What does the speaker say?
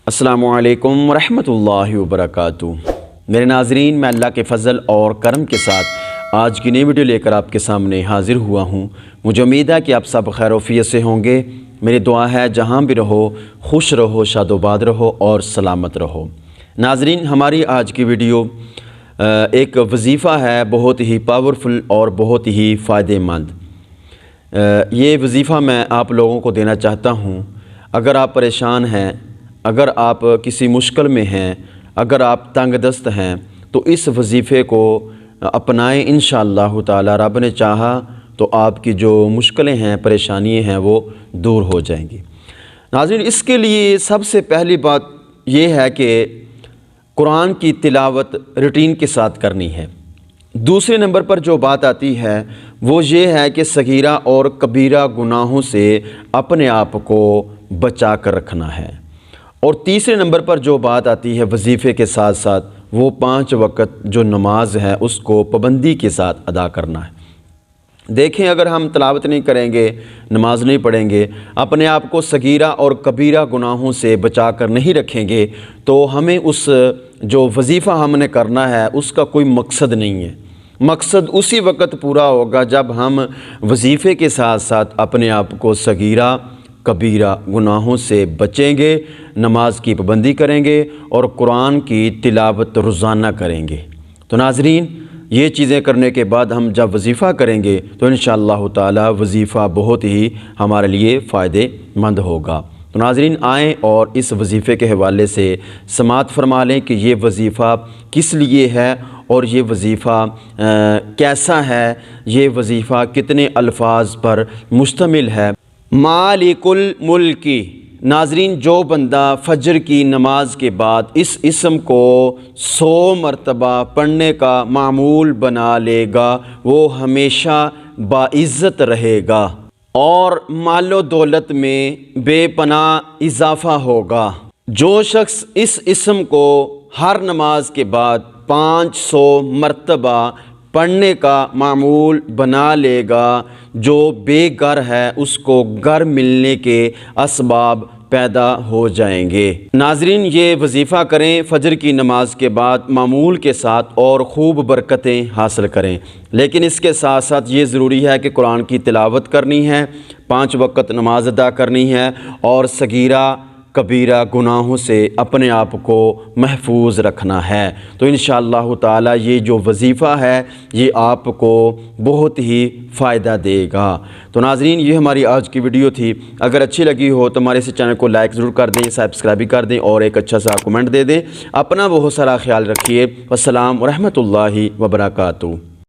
السلام علیکم ورحمۃ اللہ وبرکاتہ۔ میرے ناظرین، میں اللہ کے فضل اور کرم کے ساتھ آج کی نئی ویڈیو لے کر آپ کے سامنے حاضر ہوا ہوں۔ مجھے امید ہے کہ آپ سب خیر و عافیت سے ہوں گے۔ میری دعا ہے جہاں بھی رہو خوش رہو، شاد و باد رہو اور سلامت رہو۔ ناظرین، ہماری آج کی ویڈیو ایک وظیفہ ہے، بہت ہی پاورفل اور بہت ہی فائدہ مند۔ یہ وظیفہ میں آپ لوگوں کو دینا چاہتا ہوں۔ اگر آپ پریشان ہیں، اگر آپ کسی مشکل میں ہیں، اگر آپ تنگ دست ہیں تو اس وظیفے کو اپنائیں۔ انشاءاللہ تعالی رب نے چاہا تو آپ کی جو مشکلیں ہیں، پریشانیاں ہیں، وہ دور ہو جائیں گی۔ ناظرین، اس کے لیے سب سے پہلی بات یہ ہے کہ قرآن کی تلاوت روٹین کے ساتھ کرنی ہے۔ دوسرے نمبر پر جو بات آتی ہے وہ یہ ہے کہ صغیرہ اور کبیرہ گناہوں سے اپنے آپ کو بچا کر رکھنا ہے۔ اور تیسرے نمبر پر جو بات آتی ہے وظیفے کے ساتھ ساتھ، وہ 5 وقت جو نماز ہے اس کو پابندی کے ساتھ ادا کرنا ہے۔ دیکھیں، اگر ہم تلاوت نہیں کریں گے، نماز نہیں پڑھیں گے، اپنے آپ کو صغیرہ اور کبیرہ گناہوں سے بچا کر نہیں رکھیں گے تو ہمیں اس جو وظیفہ ہم نے کرنا ہے اس کا کوئی مقصد نہیں ہے۔ مقصد اسی وقت پورا ہوگا جب ہم وظیفے کے ساتھ ساتھ اپنے آپ کو صغیرہ کبیرہ گناہوں سے بچیں گے، نماز کی پابندی کریں گے اور قرآن کی تلاوت روزانہ کریں گے۔ تو ناظرین، یہ چیزیں کرنے کے بعد ہم جب وظیفہ کریں گے تو انشاءاللہ تعالی وظیفہ بہت ہی ہمارے لیے فائدہ مند ہوگا۔ تو ناظرین، آئیں اور اس وظیفے کے حوالے سے سماعت فرما لیں کہ یہ وظیفہ کس لیے ہے اور یہ وظیفہ کیسا ہے، یہ وظیفہ کتنے الفاظ پر مشتمل ہے۔ مالک الملک۔ ناظرین، جو بندہ فجر کی نماز کے بعد اس اسم کو 100 مرتبہ پڑھنے کا معمول بنا لے گا وہ ہمیشہ باعزت رہے گا اور مال و دولت میں بے پناہ اضافہ ہوگا۔ جو شخص اس اسم کو ہر نماز کے بعد 500 مرتبہ پڑھنے کا معمول بنا لے گا، جو بے گھر ہے اس کو گھر ملنے کے اسباب پیدا ہو جائیں گے۔ ناظرین، یہ وظیفہ کریں فجر کی نماز کے بعد معمول کے ساتھ اور خوب برکتیں حاصل کریں۔ لیکن اس کے ساتھ ساتھ یہ ضروری ہے کہ قرآن کی تلاوت کرنی ہے، 5 وقت نماز ادا کرنی ہے اور صغیرہ کبیرہ گناہوں سے اپنے آپ کو محفوظ رکھنا ہے۔ تو انشاءاللہ تعالی یہ جو وظیفہ ہے یہ آپ کو بہت ہی فائدہ دے گا۔ تو ناظرین، یہ ہماری آج کی ویڈیو تھی۔ اگر اچھی لگی ہو تو ہمارے اس چینل کو لائک ضرور کر دیں، سبسکرائب بھی کر دیں اور ایک اچھا سا کمنٹ دے دیں۔ اپنا بہت سارا خیال رکھیے۔ والسلام ورحمۃ اللہ وبرکاتہ۔